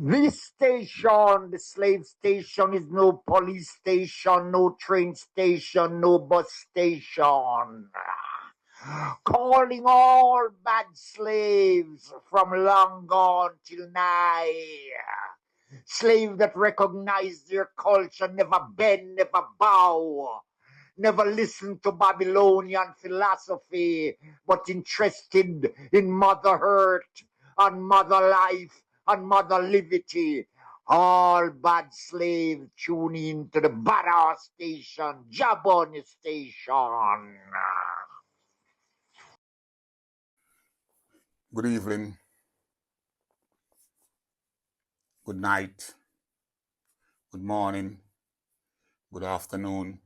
This station, the slave station, is no police station, no train station, no bus station. Calling all bad slaves from long gone till nigh. Slaves that recognize their culture, never bend, never bow, never listen to Babylonian philosophy, but interested in mother earth and mother life and mother liberty. All bad slaves tune in to the badass station, JahBunny station. Good evening, good night, good morning, good afternoon,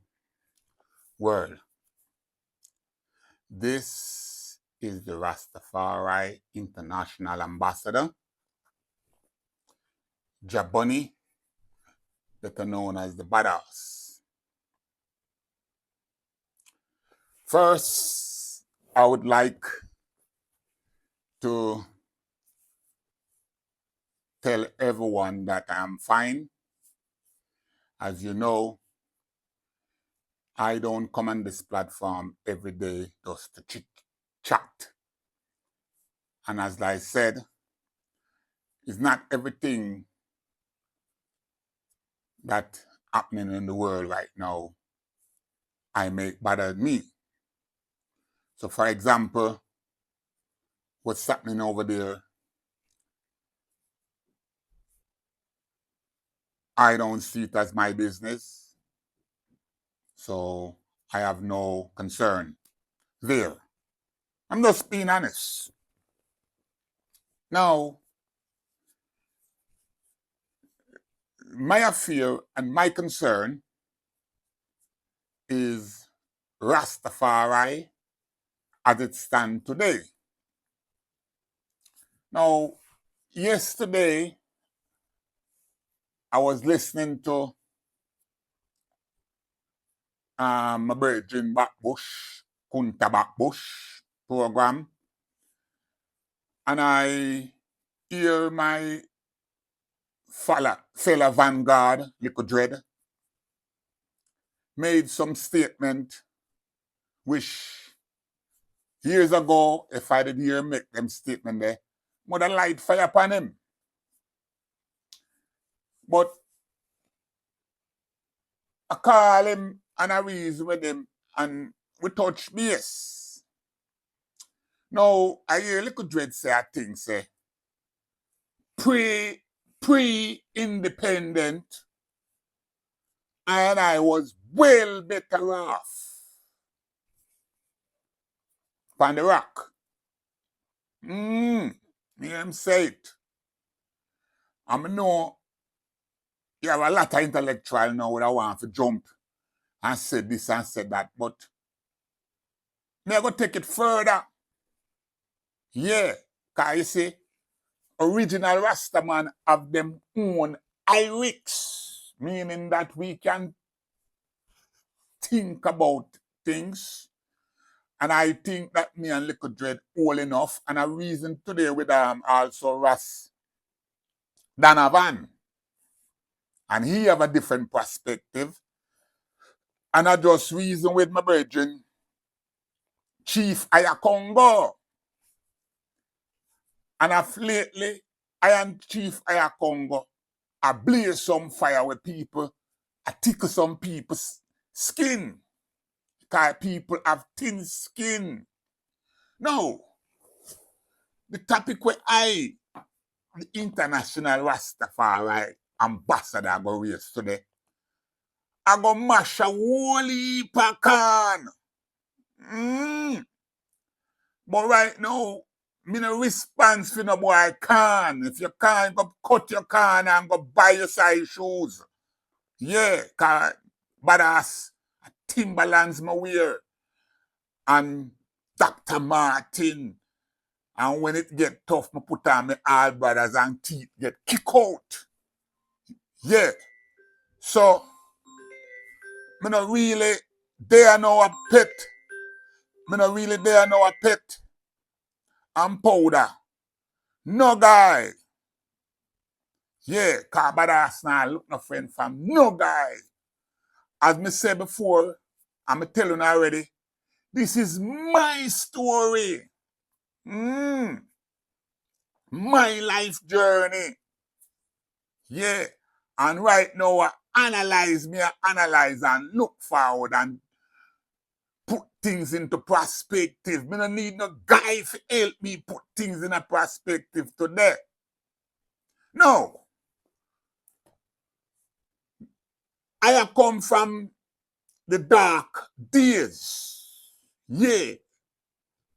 world. This is the Rastafari International Ambassador, JahBunny, better known as the Badass. First, I would like to tell everyone that I'm fine. As you know, I don't come on this platform every day just to chit-chat. And as I said, it's not everything that happening in the world right now I make bother me. So for example, what's happening over there, I don't see it as my business. So I have no concern there. I'm just being honest. Now, my affair and my concern is Rastafari as it stands today. Now, yesterday, I was listening to my Virgin Backbush, Kunta Backbush program, and I hear my fella Vanguard, Little Dread, made some statement which years ago, if I did hear make them statement there, would have light fire upon him. But I call him and I reason with him and we touch base. Now, I hear Little Dread say a thing, say, pre-independent, and I was well better off on the rock. Me him say it. I know you have a lot of intellectual now that want to jump and say this and say that, but me I go take it further. Yeah, because you see, original Rastaman have them own lyrics, meaning that we can think about things. And I think that me and Little Dread all enough. And a reason today with also Ras Donovan. And he have a different perspective. And I just reason with my brethren, Chief Iakongoi. And lately, I and Chief Iakongoi, I blaze some fire with people, I tickle some people's skin. Because people have thin skin. Now, the topic where the international Rastafari ambassador, go raise today, I go mash a whole heap of can. But right now, me no response for no boy can. If you can't, go cut your can and go buy your size shoes. Yeah, cause badass Timberlands my wear. And Dr. Martin. And when it get tough, me put on my all brothers and teeth get kick out. Yeah. So, me not really there now a pet. Me not really there now a pet. And powder. No guy. Yeah, cause badass now look no friend from no guy. As me said before, I'm telling you already, this is my story. My life journey. Yeah. And right now, I analyze and look forward and put things into perspective. Me don't need no guy to help me put things in a perspective today. No. I have come from the dark days. Yeah.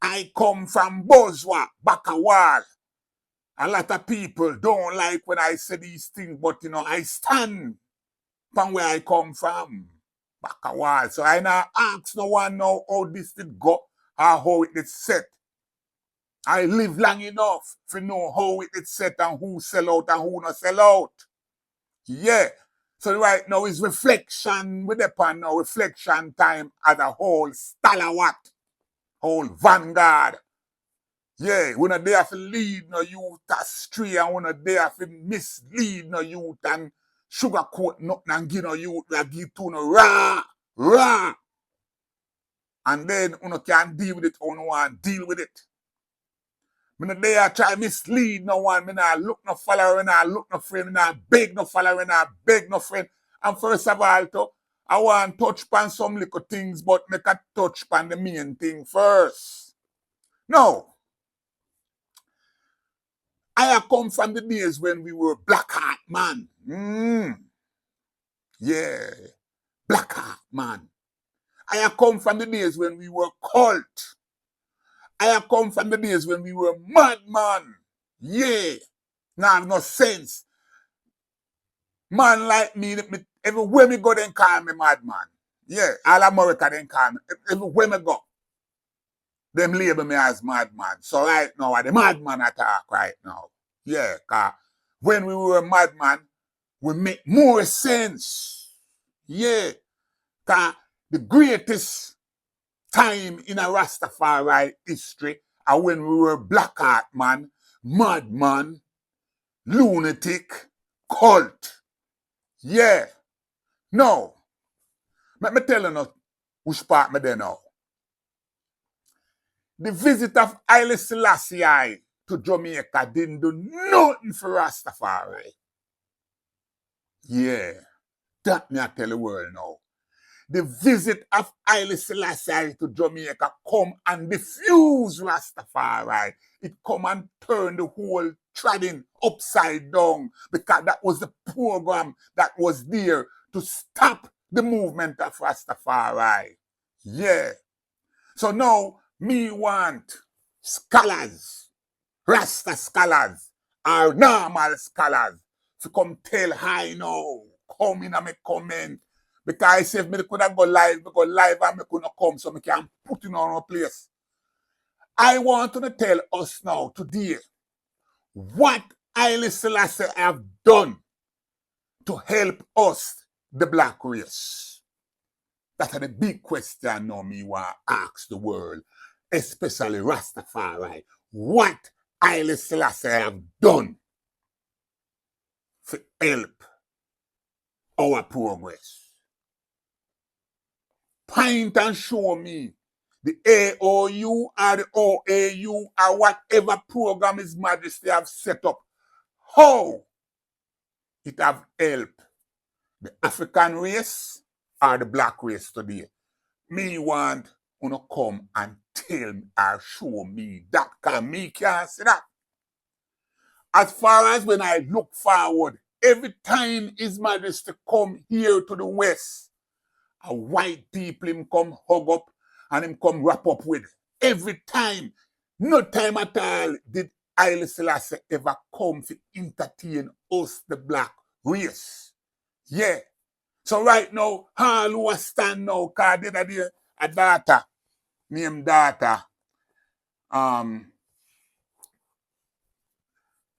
I come from Bozwa, Bakawal. A lot of people don't like when I say these things, but I stand from where I come from. Bakawal. So I now ask no one now how this did go or how it is set. I live long enough to know how it is set and who sell out and who not sell out. Yeah. So right now is reflection with the pan now, reflection time as a whole stalwart, whole vanguard. Yeah, we're not there to lead no youth astray and we're not there to mislead no youth and sugarcoat nothing and give no youth like give to no rah. And then you can deal with it or no one deal with it. Me not there try mislead no one. Me not look no follower, me not look no friend, me not beg no follower, me not beg no friend. And first of all, too, I want to touch upon some little things, but make a touch upon the main thing first. No. I have come from the days when we were black heart man. Yeah, black heart man. I have come from the days when we were cult. I have come from the days when we were madman. Yeah, now have no sense. Man like me, everywhere me go, then call me madman. Yeah, all America then call me. Everywhere me go, them label me as madman. So right now, I'm the madman attack right now. Yeah, cause when we were madman, we make more sense. Yeah, cause the greatest time in a Rastafari history are when we were black heart man, madman, lunatic, cult. Yeah. No. Let me tell you which part me there now. The visit of Haile Selassie to Jamaica didn't do nothing for Rastafari. Yeah. That me I tell the world now. The visit of Haile Selassie to Jamaica come and diffuse Rastafari. It come and turn the whole trading upside down because that was the program that was there to stop the movement of Rastafari. Yeah. So now me want scholars, Rasta scholars, or normal scholars to come tell I now, come in and me comment. Because if me could have go live and me could not come so me can put it on a place. I want to tell us now today what Haile Selassie have done to help us, the black race. That's the big question now me want to ask the world, especially Rastafari. What Haile Selassie have done to help our progress? Point and show me the AOU or the OAU or whatever program His Majesty have set up, how it have helped the African race or the black race today. Me want to come and tell me or show me that, because me can't see that. As far as when I look forward, every time His Majesty come here to the West, a white people him come hug up and him come wrap up with. Every time, no time at all did Haile Selassie ever come to entertain us, the black race. Yeah. So right now, all who are stand now, because there's a daughter, named daughter,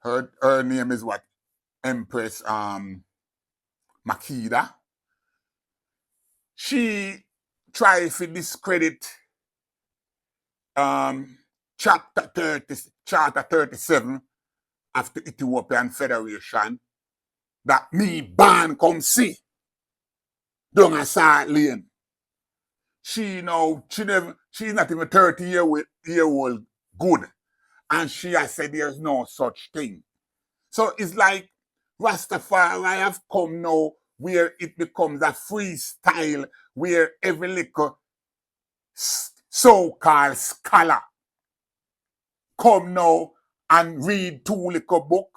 her name is what? Empress Makeda. She tried to discredit Charter 37 of the Ethiopian Federation that me born come see down a Salt Lane. She's not even 30-year-old good. And she has said there's no such thing. So it's like Rastafari have come now where it becomes a freestyle where every little so-called scholar come now and read 2 little book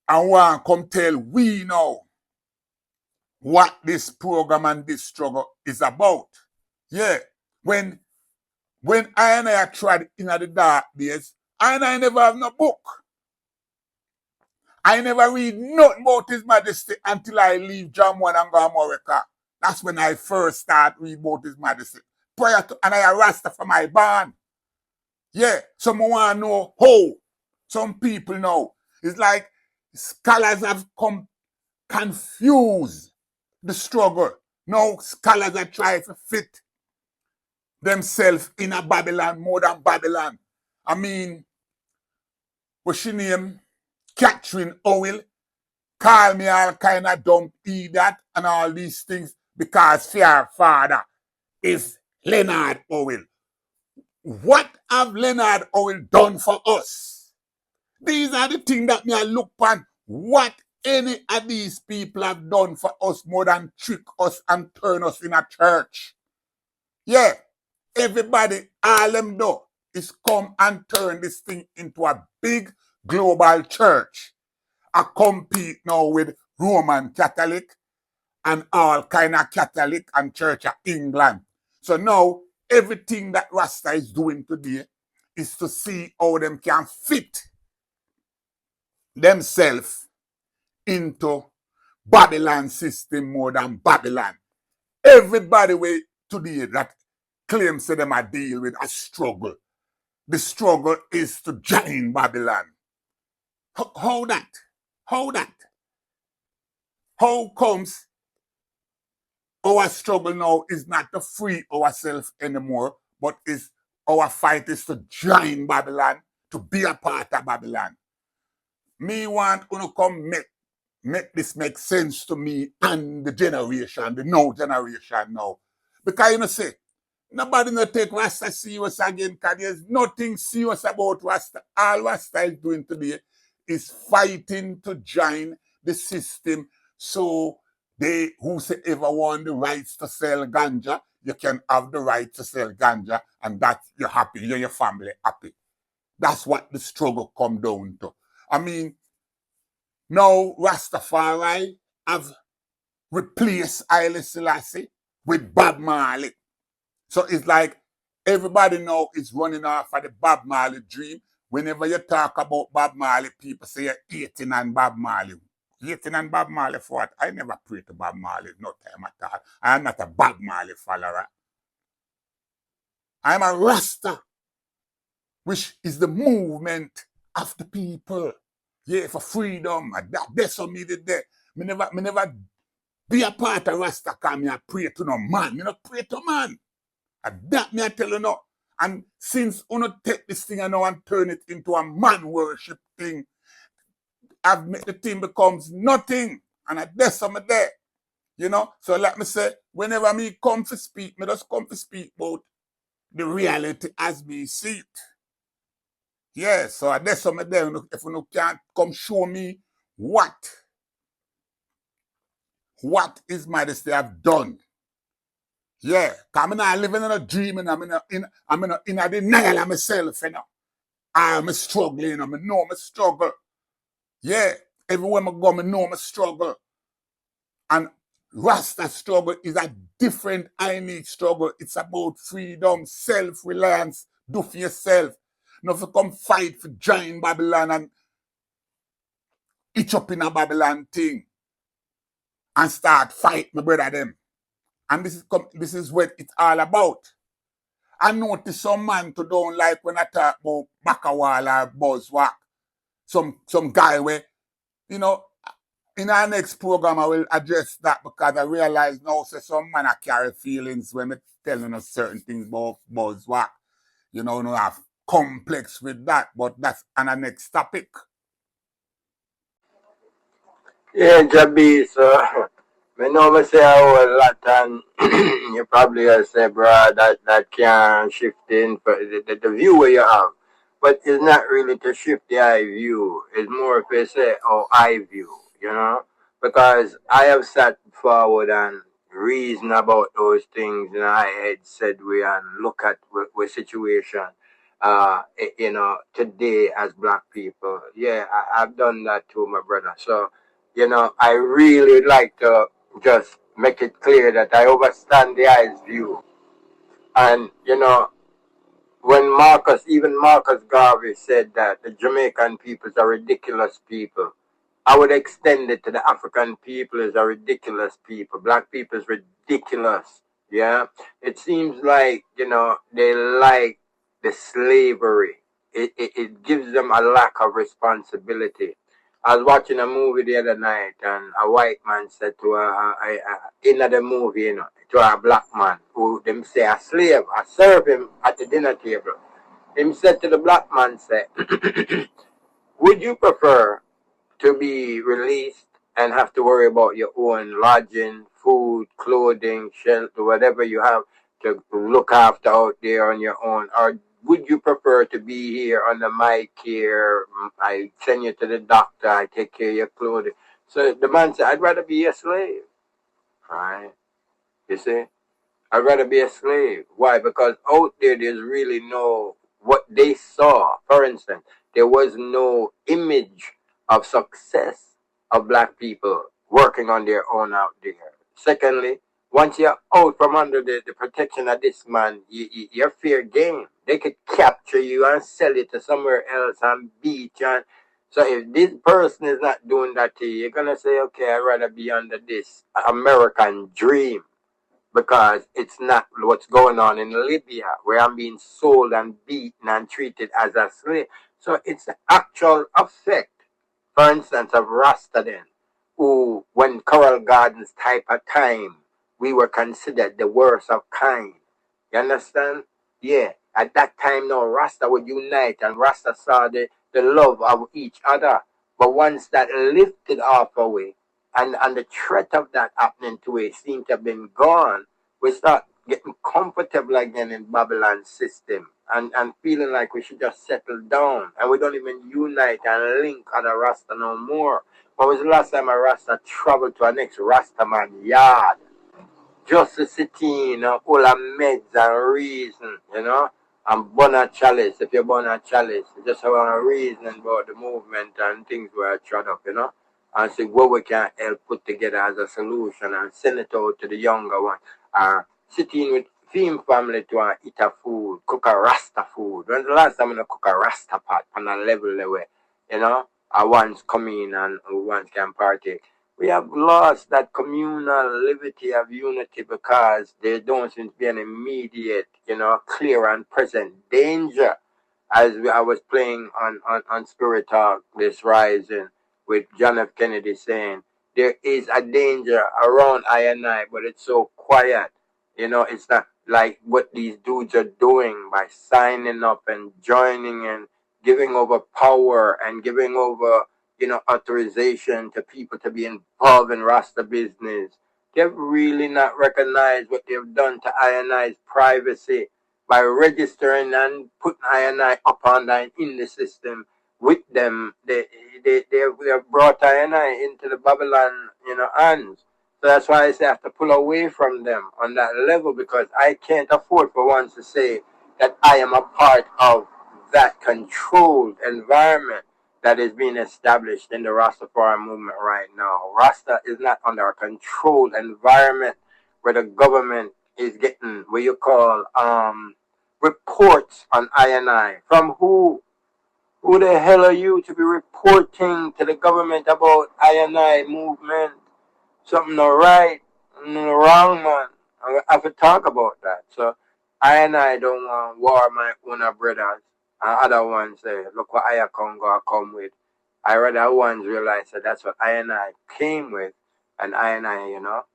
and want come tell we now what this program and this struggle is about. Yeah. When I and I tried in the dark days, I never have no book. I never read nothing about His Majesty until I leave Jamwan and go to America. That's when I first start reading about His Majesty. Prior to, and I Rasta for my band. Yeah, someone want to know how. Some people know. It's like scholars have come confused the struggle. Now scholars are trying to fit themselves in a Babylon, more than Babylon. I mean, what's she name? Catherine Owell. Call me all kind of dumb idiot and all these things because her father is Leonard Owell. What have Leonard Owell done for us? These are the things that me I look on. What any of these people have done for us more than trick us and turn us in a church? Yeah, everybody, all them do is come and turn this thing into a big global church. I compete now with Roman Catholic and all kind of Catholic and Church of England. So now everything that Rasta is doing today is to see how them can fit themselves into Babylon system more than Babylon. Everybody way today that claims to them a deal with a struggle. The struggle is to join Babylon. How that? How that? How comes our struggle now is not to free ourselves anymore, but is our fight is to join Babylon, to be a part of Babylon. Me want to come make this make sense to me and the generation, the now generation now. Because you know say, nobody no take Rasta serious again because there's nothing serious about Rasta. All Rasta is doing today is fighting to join the system so they whosoever want the rights to sell ganja, you can have the right to sell ganja and that you're happy, you're your family happy. That's what the struggle come down to. I mean, now Rastafari have replaced Haile Selassie with Bob Marley. So it's like everybody now is running off of the Bob Marley dream. Whenever you talk about Bob Marley, people say you're hating on Bob Marley. Hating on Bob Marley for what? I never pray to Bob Marley, no time at all. I'm not a Bob Marley follower. I'm a Rasta, which is the movement of the people. Yeah, for freedom. That's what me did there. Me never be a part of Rasta because me I pray to no man. Me not pray to man. And that me I tell you now. And since you not take this thing and now and turn it into a man worship thing, I've made the thing becomes nothing. And that's some of there. You know? So like me say, whenever me come to speak, me just come to speak about the reality as me see it. Yeah, so that's some of there. If you can't come show me what His Majesty have done. Yeah, because I'm not living in a dream and I'm in a denial of myself, you know. I'm struggling, I know I struggle. Yeah, everywhere I go, I know I struggle. And Rasta struggle is a different unique struggle. It's about freedom, self-reliance, do for yourself. Not to come fight for join Babylon and itch up in a Babylon thing and start fight my brother them. And this is what it's all about. I notice some man to don't like when I talk about Bakawala or Buzzwalk. Some guy where, you know, in our next program I will address that because I realize now say some man I carry feelings when I telling us certain things about Buzzwalk. You know, no have complex with that, but that's on our next topic. Yeah, Jabi, so me know me say a whole lot and you probably gonna say, bro, that can shift in for the view where you have. But it's not really to shift the eye view. It's more if you say, oh, I view, you know? Because I have sat forward and reason about those things and I had said we and look at the situation you know, today as black people. Yeah, I've done that too, my brother. So, you know, I really like to just make it clear that I understand the eyes view. And, you know, when even Marcus Garvey said that the Jamaican people are ridiculous people, I would extend it to the African people as a ridiculous people. Black people is ridiculous. Yeah. It seems like, you know, they like the slavery. It gives them a lack of responsibility. I was watching a movie the other night and a white man said to in the movie, you know, to a black man who them say a slave, I serve him at the dinner table. Him said to the black man, say, would you prefer to be released and have to worry about your own lodging, food, clothing, shelter, whatever you have to look after out there on your own? Or would you prefer to be here under my care? I send you to the doctor, I take care of your clothing. So the man said, I'd rather be a slave. Right? You see? I'd rather be a slave. Why? Because out there's really no, what they saw, for instance, there was no image of success of black people working on their own out there. Secondly, once you're out from under the protection of this man, you're fair game. They could capture you and sell you to somewhere else and beat you. And so if this person is not doing that to you, you're going to say, okay, I'd rather be under this American dream, because it's not what's going on in Libya, where I'm being sold and beaten and treated as a slave. So it's the actual effect, for instance, of Rasta then, who, when Coral Gardens type of time, we were considered the worst of kind. You understand? Yeah. At that time, no, Rasta would unite and Rasta saw the love of each other. But once that lifted off away, and the threat of that happening to it seemed to have been gone, we start getting comfortable again in Babylon's system and feeling like we should just settle down and we don't even unite and link other Rasta no more. When was the last time a Rasta traveled to a next Rasta man yard? Just to sit in, all of meds and reason, you know, and burn a chalice. If you burn a chalice, you just have a reason about the movement and things were trod up, you know, and see what we can help put together as a solution and send it out to the younger one. Sitting with theme family to eat a food, cook a Rasta food. When's the last time you cook a Rasta pot on a level way, you know, ones come in and ones can partake. We have lost that communal liberty of unity because there don't seem to be an immediate, you know, clear and present danger. As I was playing on Spirit Talk this rising with John F. Kennedy saying, there is a danger around I and I, but it's so quiet. You know, it's not like what these dudes are doing by signing up and joining and giving over power and giving over, you know, authorization to people to be involved in Rasta business. They've really not recognized what they've done to I&I's privacy by registering and putting I&I up on line in the system with them. They have brought I&I into the Babylon, you know, hands. So that's why I say I have to pull away from them on that level, because I can't afford for once to say that I am a part of that controlled environment that is being established in the Rastafari movement right now. Rasta is not under a controlled environment where the government is getting what you call reports on I&I. From who? Who the hell are you to be reporting to the government about I&I movement? Something not right, no wrong, man. I have to talk about that. So I don't want war my own brothers. And other ones say, look what Iakongoi come with. I rather ones realize that that's what I came with, and I, you know,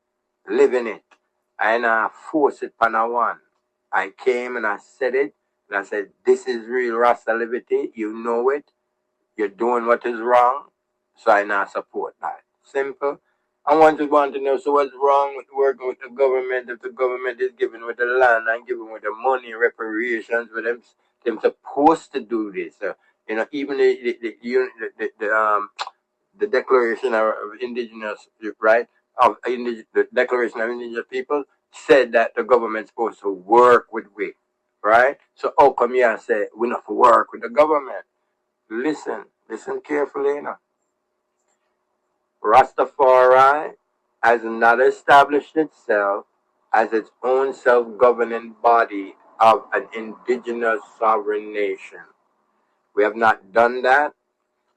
live in it. I force it on a one. I came and I said it, and I said, this is real Rasta liberty. You know it. You're doing what is wrong. So I now support that. Simple. I want to know, so what's wrong with working with the government if the government is giving with the land and giving with the money, reparations, for them supposed to do this. Even the Declaration of Indigenous, right, the Declaration of Indigenous People said that the government's supposed to work with we, right? So how come you say we not to work with the government? Listen carefully, Rastafari has not established itself as its own self-governing body of an indigenous sovereign nation. We have not done that.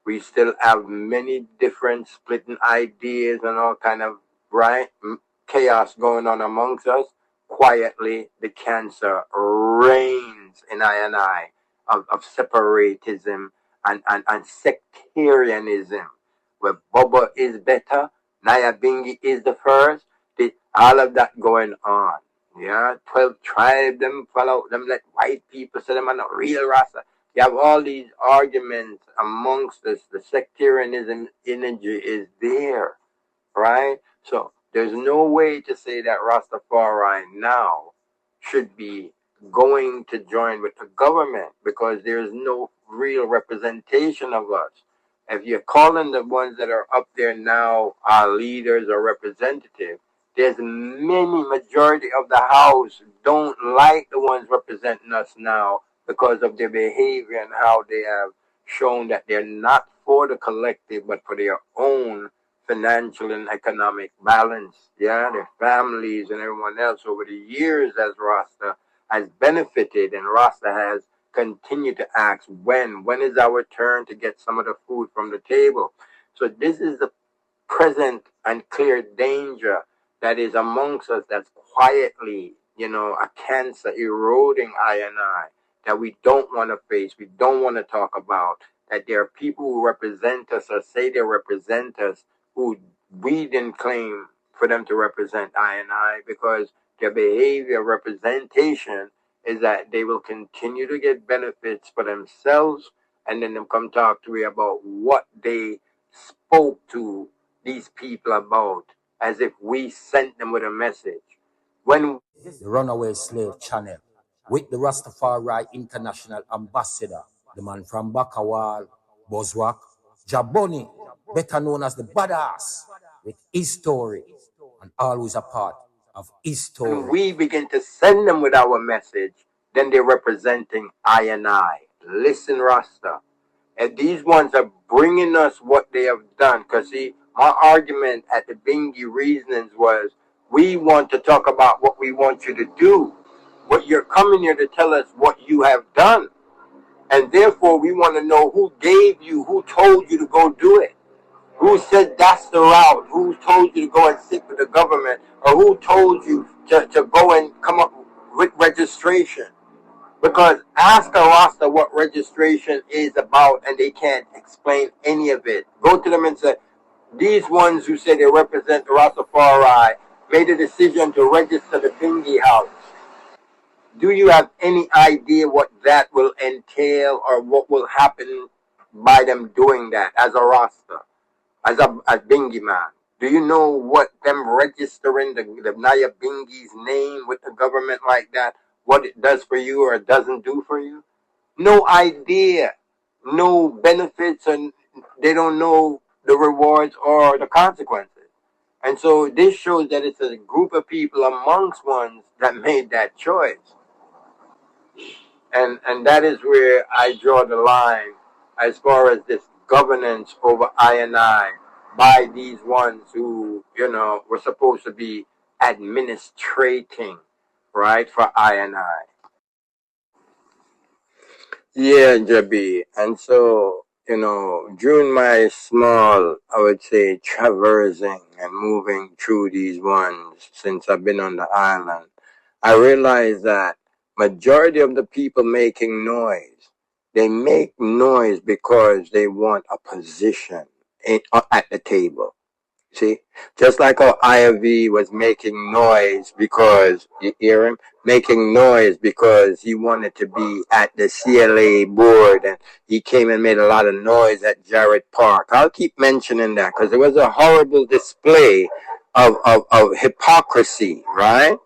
We still have many different splitting ideas and all kind of chaos going on amongst us. Quietly, the cancer reigns in I of separatism and sectarianism, where Bubba is better, Nyabingi is the first, all of that going on. Yeah, 12 tribes, them follow them like white people, so them are not real Rasta. You have all these arguments amongst us. The sectarianism energy is there, right? So there's no way to say that Rastafari now should be going to join with the government because there's no real representation of us. If you're calling the ones that are up there now our leaders or representatives, there's majority of the house don't like the ones representing us now because of their behavior and how they have shown that they're not for the collective but for their own financial and economic balance. Yeah, their families and everyone else over the years as Rasta has benefited, and Rasta has continued to ask when is our turn to get some of the food from the table. So this is the present and clear danger that is amongst us, that's quietly, a cancer eroding I, that we don't want to face, we don't want to talk about, that there are people who represent us or say they represent us who we didn't claim for them to represent I, because their behavior representation is that they will continue to get benefits for themselves, and then them come talk to me about what they spoke to these people about, as if we sent them with a message. When the Runaway Slave Channel with the Rastafari International Ambassador, the man from Bakawal, Boswak, JahBunny, better known as the Badass, with his story and always a part of his story. When we begin to send them with our message, then they're representing I. Listen, Rasta. And these ones are bringing us what they have done. Because, see, my argument at the Bingi Reasonings was, we want to talk about what we want you to do. But you're coming here to tell us what you have done. And therefore, we want to know who gave you, who told you to go do it. Who said that's the route? Who told you to go and sit with the government? Or who told you to go and come up with registration? Because ask a Rasta what registration is about and they can't explain any of it. Go to them and say, these ones who say they represent the Rastafari made a decision to register the Bingi house. Do you have any idea what that will entail or what will happen by them doing that as a Rasta, as a Bingi man? Do you know what them registering the Naya Bingi's name with the government like that, what it does for you or it doesn't do for you? No idea. No benefits, and they don't know the rewards or the consequences. And so this shows that it's a group of people amongst ones that made that choice. And that is where I draw the line as far as this governance over I by these ones who, were supposed to be administrating, right, for I. Yeah, Jabi. And so, during my small, I would say, traversing and moving through these ones since I've been on the island, I realized that majority of the people making noise, they make noise because they want a position at the table. See, just like how IFV was making noise because, you hear him, making noise because he wanted to be at the CLA board, and he came and made a lot of noise at Jarrett Park. I'll keep mentioning that because it was a horrible display of hypocrisy, right?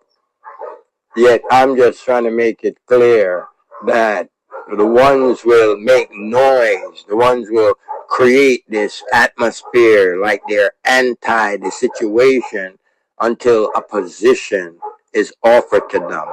Yet I'm just trying to make it clear that the ones will make noise, the ones will create this atmosphere like they're anti the situation until a position is offered to them.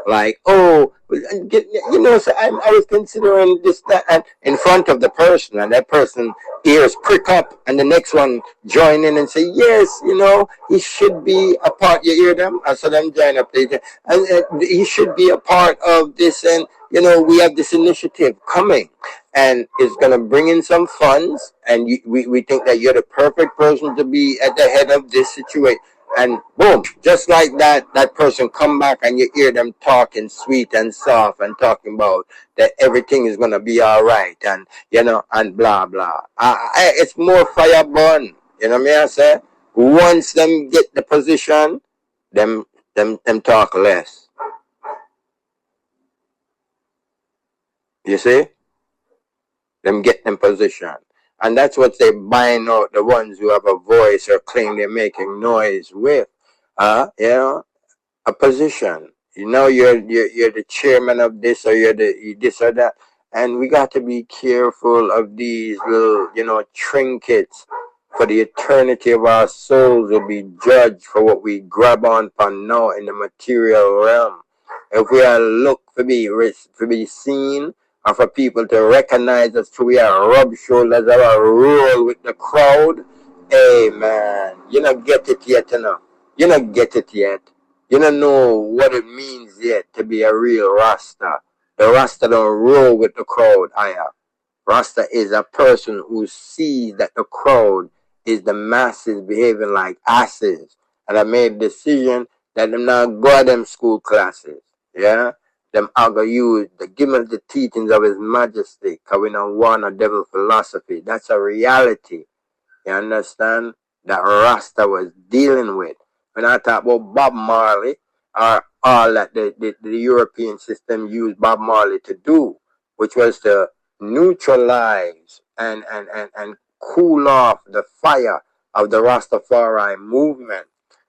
Like, oh, you know, so I was considering this, that, and in front of the person, and that person ears prick up, and the next one join in and say, yes, you know, he should be a part. You hear them? I saw them join up. And he should be a part of this, and you know, we have this initiative coming, and it's going to bring in some funds, and we think that you're the perfect person to be at the head of this situation. And boom, just like that, that person come back and you hear them talking sweet and soft and talking about that everything is going to be all right, and, you know, and blah, blah. It's more fire burn. You know what I say? Once them get the position, them talk less. You see? Them get them position. And that's what they buying out the ones who have a voice or claim they're making noise with. You know, a position. You know, you're the chairman of this, or you're the this or that. And we got to be careful of these little, you know, trinkets. For the eternity of our souls will be judged for what we grab on for now in the material realm. If we are look to be seen, or for people to recognize us, so we are rub shoulders or roll with the crowd, hey man, you don't get it yet, you know. You don't get it yet. You don't know what it means yet to be a real Rasta. The Rasta don't roll with the crowd, Rasta is a person who sees that the crowd is the masses behaving like asses. And I made a decision that them not go to them school classes. Yeah? Them are going to use give us the teachings of His Majesty, because we don't want a devil philosophy. That's a reality. You understand? That Rasta was dealing with. When I talk about Bob Marley, or all that the European system used Bob Marley to do, which was to neutralize and cool off the fire of the Rastafari movement,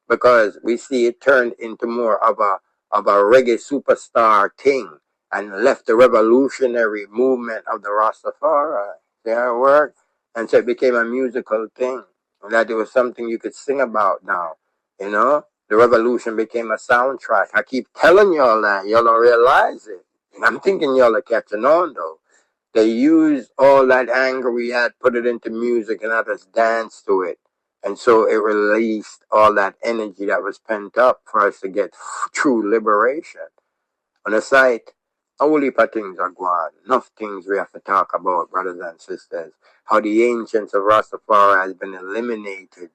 because we see it turned into more of a reggae superstar thing and left the revolutionary movement of the Rastafari. See how it worked? And so it became a musical thing, and that it was something you could sing about now. You know, the revolution became a soundtrack. I keep telling y'all that. Y'all don't realize it. And I'm thinking y'all are catching on, though. They used all that anger we had, put it into music, and had us dance to it. And so it released all that energy that was pent up for us to get true liberation. On the site, a whole heap of things are going. Enough things we have to talk about, brothers and sisters. How the ancients of Rastafari has been eliminated.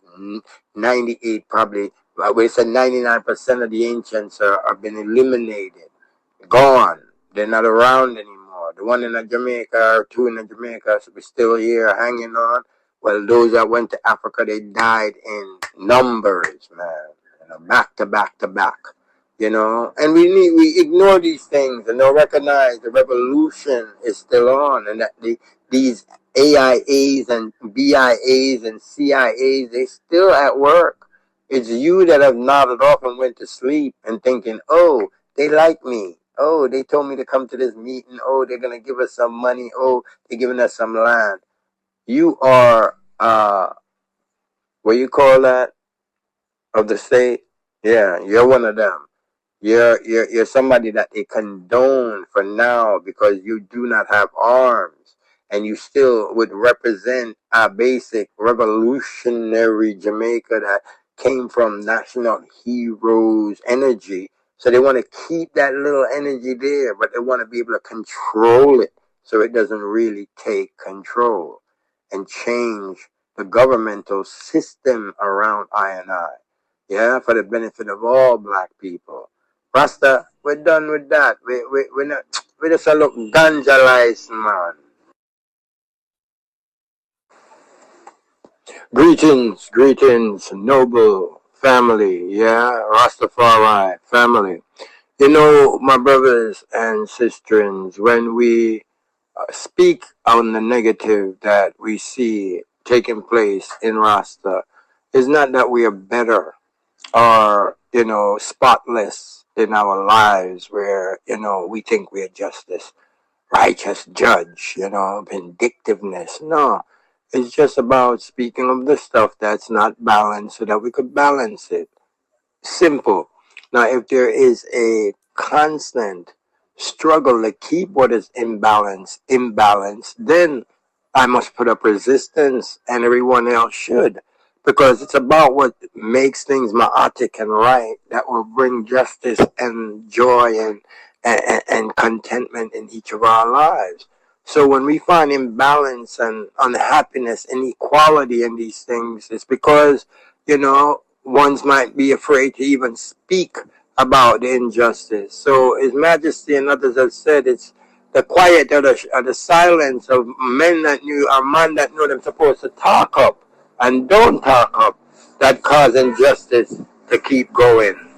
98 probably, we said 99% of the ancients have been eliminated. Gone. They're not around anymore. The one in Jamaica, or two in Jamaica, so we're still here hanging on. Well, those that went to Africa, they died in numbers, man. You know, back to back to back. You know, and we ignore these things and don't recognize the revolution is still on, and that these AIAs and BIAs and CIAs, they still at work. It's you that have nodded off and went to sleep and thinking, oh, they like me. Oh, they told me to come to this meeting. Oh, they're going to give us some money. Oh, they're giving us some land. You are, what you call that, of the state? Yeah, you're one of them. You're somebody that they condone for now because you do not have arms, and you still would represent a basic revolutionary Jamaica that came from national heroes energy. So they want to keep that little energy there, but they want to be able to control it so it doesn't really take control and change the governmental system around I and I. Yeah, for the benefit of all black people. Rasta, we're done with that. We're not, we just a look ganja lice, man. Greetings, noble family, yeah, Rastafari family. You know, my brothers and sisters, when we speak on the negative that we see taking place in Rasta, it's not that we are better or, spotless in our lives where, we think we're just this righteous judge, vindictiveness. No, it's just about speaking of the stuff that's not balanced so that we could balance it. Simple. Now, if there is a constant struggle to keep what is imbalanced, then I must put up resistance, and everyone else should, because it's about what makes things ma'atic and right that will bring justice and joy and contentment in each of our lives. So when we find imbalance and unhappiness, inequality in these things, it's because, ones might be afraid to even speak about the injustice. So His Majesty and others have said it's the quiet or the silence of men that knew, or man that knew them supposed to talk up and don't talk up, that cause injustice to keep going.